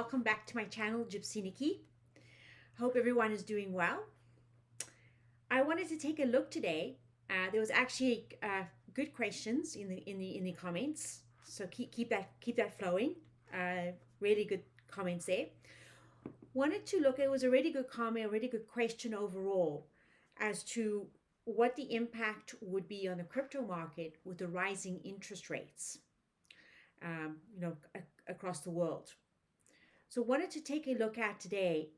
welcome back to my channel, Gypsy Nicky. Hope everyone is doing well. I wanted to take a look today. There was actually good questions in the comments, so keep that flowing. Really good comments there. Wanted to look. It was a really good comment, a really good question overall, as to what the impact would be on the crypto market with the rising interest rates, across the world. So wanted to take a look at today,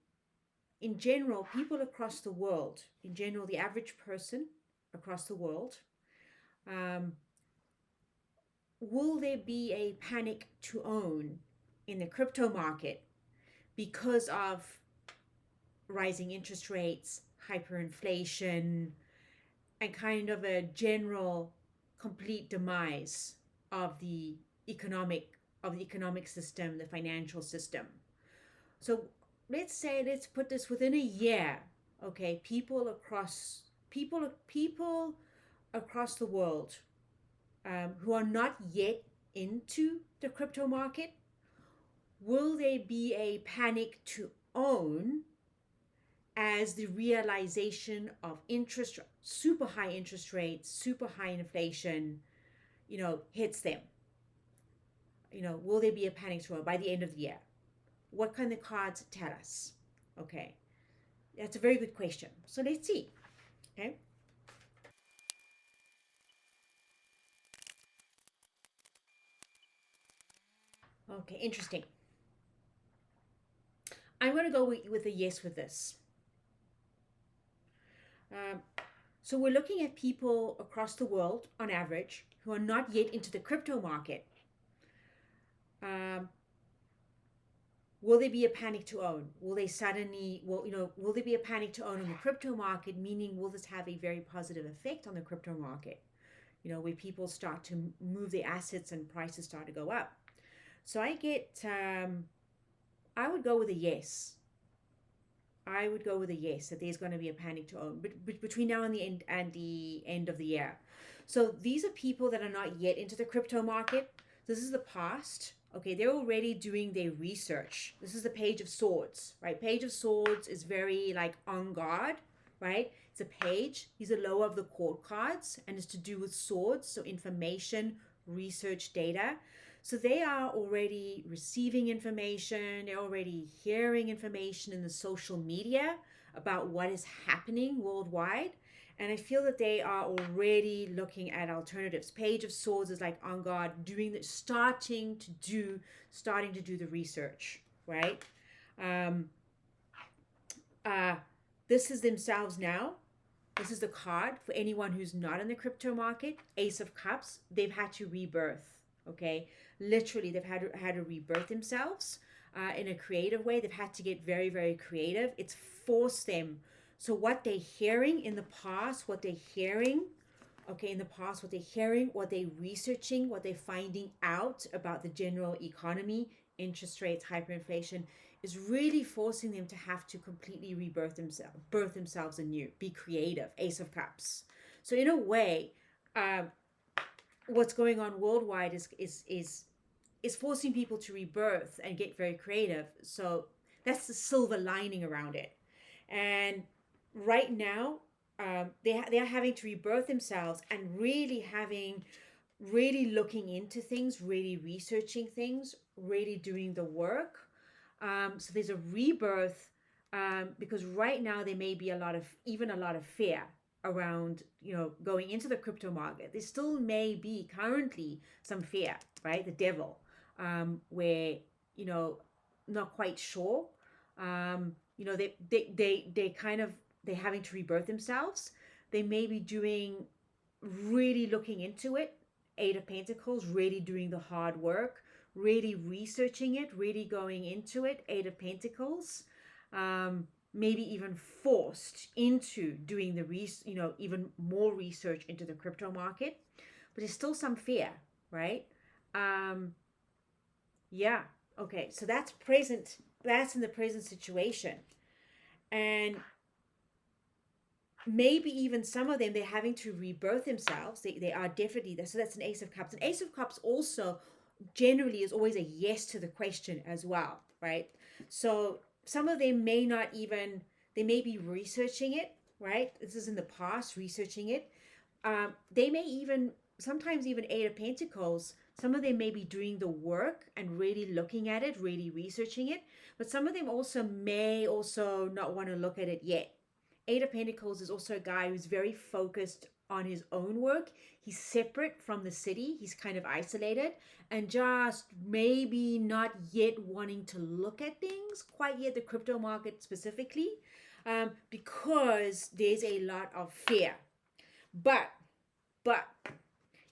in general, people across the world, in general, the average person across the world, um, will there be a panic to own in the crypto market because of rising interest rates, hyperinflation, and kind of a general complete demise of the economic system, the financial system? So let's put this within a year. Okay, people across the world, who are not yet into the crypto market, will there be a panic to own as the realization of super high interest rates, super high inflation, hits them? Will there be a panic to own by the end of the year? What can the cards tell us? Okay, that's a very good question. So let's see. Okay. Okay, interesting. I'm going to go with a yes with this. Um, so we're looking at people across the world, on average, who are not yet into the crypto market. Um, will there be a panic to own? Will there be a panic to own in the crypto market? Meaning, will this have a very positive effect on the crypto market? Where people start to move their assets and prices start to go up. So I would go with a yes. I would go with a yes, that there's going to be a panic to own, but between now and the end of the year. So these are people that are not yet into the crypto market. This is the past. Okay, they're already doing their research. This is the Page of Swords, right? Page of Swords is very like on guard, right? It's a page. These are lower of the court cards, and it's to do with swords, so information, research, data. So they are already receiving information, they're already hearing information in the social media about what is happening worldwide. And I feel that they are already looking at alternatives. Page of Swords is like on guard, starting to do the research, right? Um, this is themselves now. This is the card for anyone who's not in the crypto market. Ace of Cups. They've had to rebirth. Okay, literally, they've had to rebirth themselves in a creative way. They've had to get very, very creative. It's forced them. So what they're hearing in the past, what they're hearing, what they're researching, what they're finding out about the general economy, interest rates, hyperinflation, is really forcing them to have to completely birth themselves anew, be creative. Ace of Cups. So in a way, what's going on worldwide is forcing people to rebirth and get very creative. So that's the silver lining around it. And right now, they are having to rebirth themselves and really looking into things, really researching things, really doing the work. So there's a rebirth, because right now there may be a lot of fear around going into the crypto market. There still may be currently some fear, right? The devil, where not quite sure. They're having to rebirth themselves. They may be really looking into it. Eight of Pentacles, really doing the hard work, really researching it, really going into it. Eight of Pentacles. Maybe even forced into doing even more research into the crypto market, but there's still some fear, right? Yeah. Okay. So that's present. That's in the present situation, and maybe even some of them, they're having to rebirth themselves. They are definitely there. So that's an Ace of Cups. An Ace of Cups also generally is always a yes to the question as well, right? So some of them may not even, they may be researching it, right? This is in the past, researching it. They may even, sometimes even Eight of Pentacles, some of them may be doing the work and really looking at it, really researching it, but some of them also may also not want to look at it yet. Eight of Pentacles is also a guy who's very focused on his own work. He's separate from the city. He's kind of isolated and just maybe not yet wanting to look at things quite yet, the crypto market specifically, because there's a lot of fear. But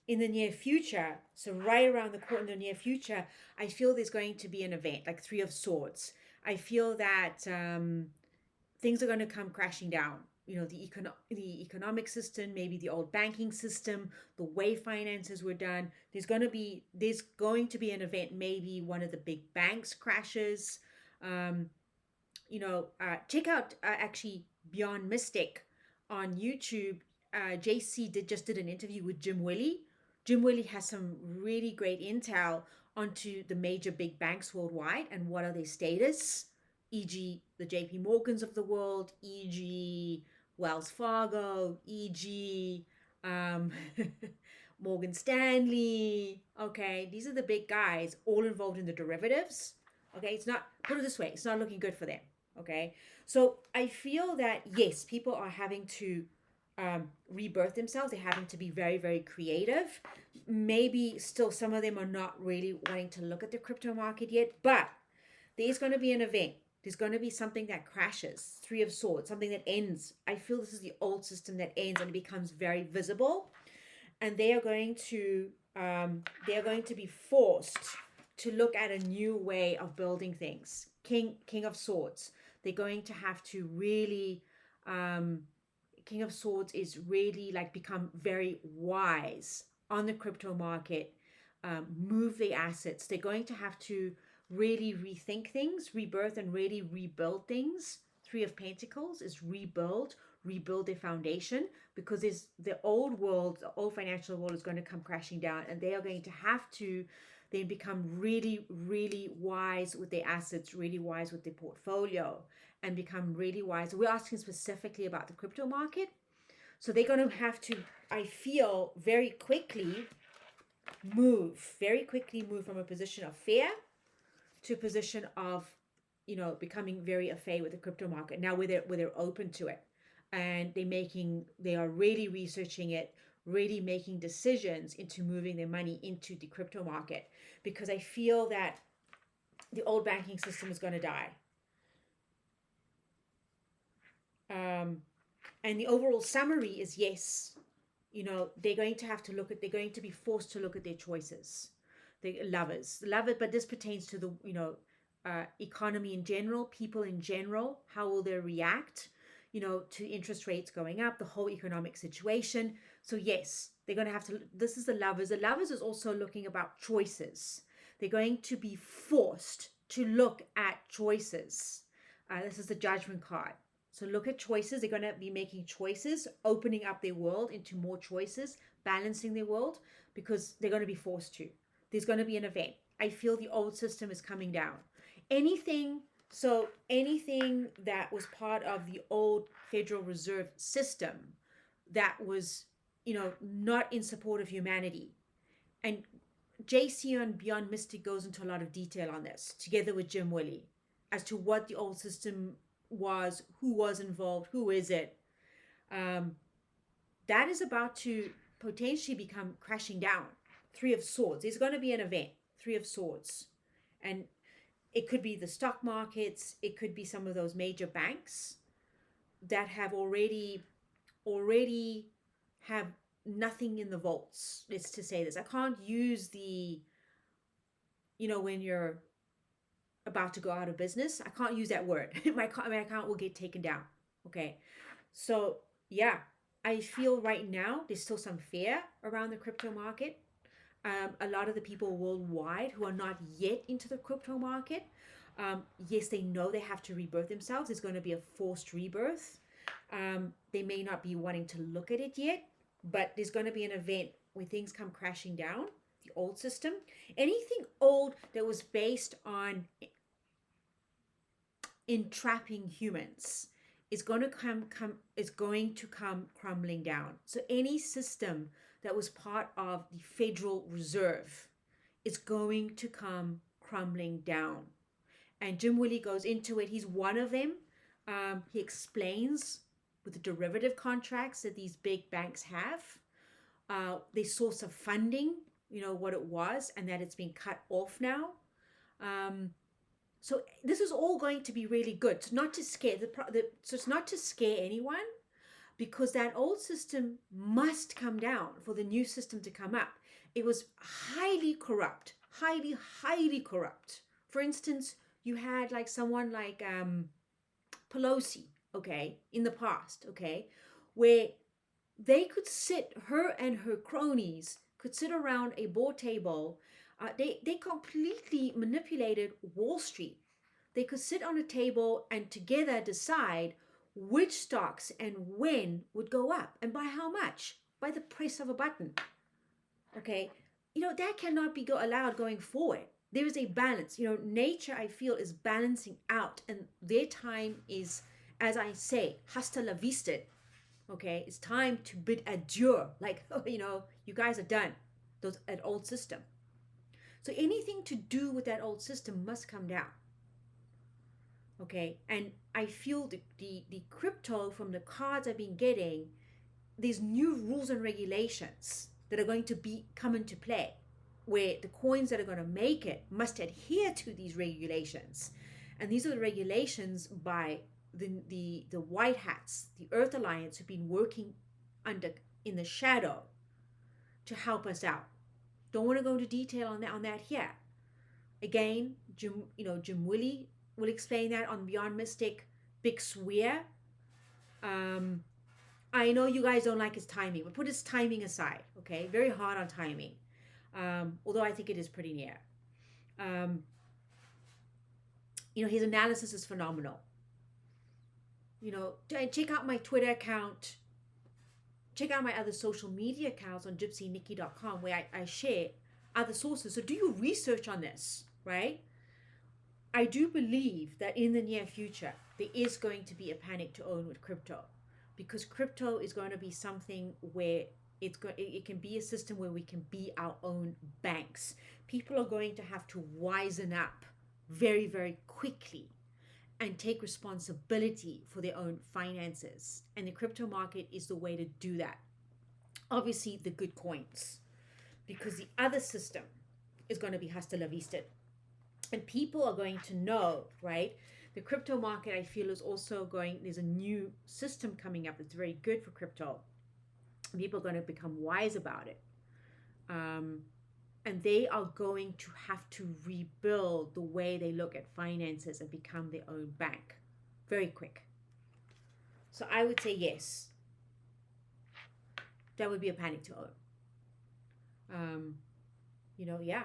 in the near future, so right around the corner in the near future, I feel there's going to be an event like Three of Swords. I feel that things are going to come crashing down. You know, the economic system, maybe the old banking system, the way finances were done. There's going to be an event. Maybe one of the big banks crashes. Check out actually Beyond Mystic on YouTube. JC just did an interview with Jim Willie. Jim Willie has some really great intel onto the major big banks worldwide and what are their status, e.g. the JP Morgans of the world, e.g. Wells Fargo, e.g. Morgan Stanley. Okay, these are the big guys all involved in the derivatives. Okay, it's not, put it this way, it's not looking good for them. Okay, so I feel that yes, people are having to rebirth themselves. They're having to be very, very creative. Maybe still some of them are not really wanting to look at the crypto market yet, but there's going to be an event. There's going to be something that crashes. Three of Swords, something that ends. I feel this is the old system that ends and it becomes very visible, and they are going to be forced to look at a new way of building things. King of Swords. They're going to have to really King of Swords is really like become very wise on the crypto market, move their assets. They're going to have to really rethink things, rebirth and really rebuild things. Three of Pentacles is rebuild their foundation, because the old world, the old financial world is going to come crashing down, and they are going to have to then become really, really wise with their assets, really wise with their portfolio, and become really wise. We're asking specifically about the crypto market. So they're going to have to, I feel, very quickly move from a position of fear to a position of, becoming very au fait with the crypto market. Now where they're open to it, and they are really researching it, really making decisions into moving their money into the crypto market, because I feel that the old banking system is going to die. And the overall summary is yes, they're going to be forced to look at their choices. The lovers, but this pertains to the, economy in general, people in general. How will they react, to interest rates going up, the whole economic situation? So yes, they're going to have to, this is the lovers. The lovers is also looking about choices. They're going to be forced to look at choices. This is the Judgment card. So look at choices. They're going to be making choices, opening up their world into more choices, balancing their world, because they're going to be forced to. There's going to be an event. I feel the old system is coming down. Anything that was part of the old Federal Reserve system that was, not in support of humanity. And JC on Beyond Mystic goes into a lot of detail on this, together with Jim Willie, as to what the old system was, who was involved, who is it. That is about to potentially become crashing down. Three of Swords. There's going to be an event. Three of Swords. And it could be the stock markets. It could be some of those major banks that have already have nothing in the vaults. Let's to say this. I can't use the, when you're about to go out of business. I can't use that word. My account will get taken down. Okay. So yeah, I feel right now there's still some fear around the crypto market. A lot of the people worldwide who are not yet into the crypto market, yes, they know they have to rebirth themselves. It's going to be a forced rebirth. They may not be wanting to look at it yet, but there's going to be an event where things come crashing down. the old system. Anything old that was based on entrapping humans is going to come crumbling down. So any system that was part of the Federal Reserve is going to come crumbling down. And Jim Willie goes into it. He's one of them. He explains with the derivative contracts that these big banks have, their source of funding, what it was, and that it's been cut off now. So this is all going to be really good. So not to scare so it's not to scare anyone, because that old system must come down for the new system to come up. It was highly corrupt, highly corrupt. For instance, you had like someone like Pelosi, okay, in the past, okay, where her and her cronies could sit around a board table. They completely manipulated Wall Street. They could sit on a table and together decide which stocks and when would go up and by how much, by the press of a button. Okay, that cannot be allowed going forward. There is a balance. Nature, I feel, is balancing out, and their time is, as I say, hasta la vista. Okay, it's time to bid adieu. Like, you guys are done. That old system. So anything to do with that old system must come down. Okay, and I feel the crypto, from the cards I've been getting, there's new rules and regulations that are going to come into play, where the coins that are going to make it must adhere to these regulations. And these are the regulations by the white hats, the Earth Alliance, who've been working in the shadow to help us out. Don't want to go into detail on that here. Again, Jim Willie will explain that on Beyond Mystic, Big Swear. I know you guys don't like his timing, but put his timing aside, okay? Very hard on timing, although I think it is pretty near. His analysis is phenomenal. Check out my Twitter account. Check out my other social media accounts on gypsynicky.com, where I share other sources. So do your research on this, right? I do believe that in the near future, there is going to be a panic to own with crypto, because crypto is going to be something where it can be a system where we can be our own banks. People are going to have to wisen up very, very quickly and take responsibility for their own finances. And the crypto market is the way to do that. Obviously, the good coins, because the other system is going to be hasta la vista. And people are going to know, right? The crypto market, I feel, is also there's a new system coming up that's very good for crypto. People are going to become wise about it. And they are going to have to rebuild the way they look at finances and become their own bank very quick. So I would say yes. That would be a panic to own. Yeah.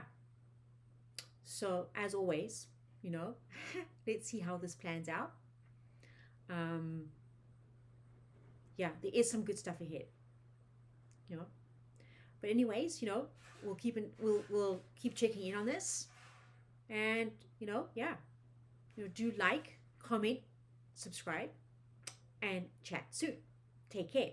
So as always, let's see how this plans out. There is some good stuff ahead. But anyways, we'll keep checking in on this, and do like, comment, subscribe, and chat soon. Take care.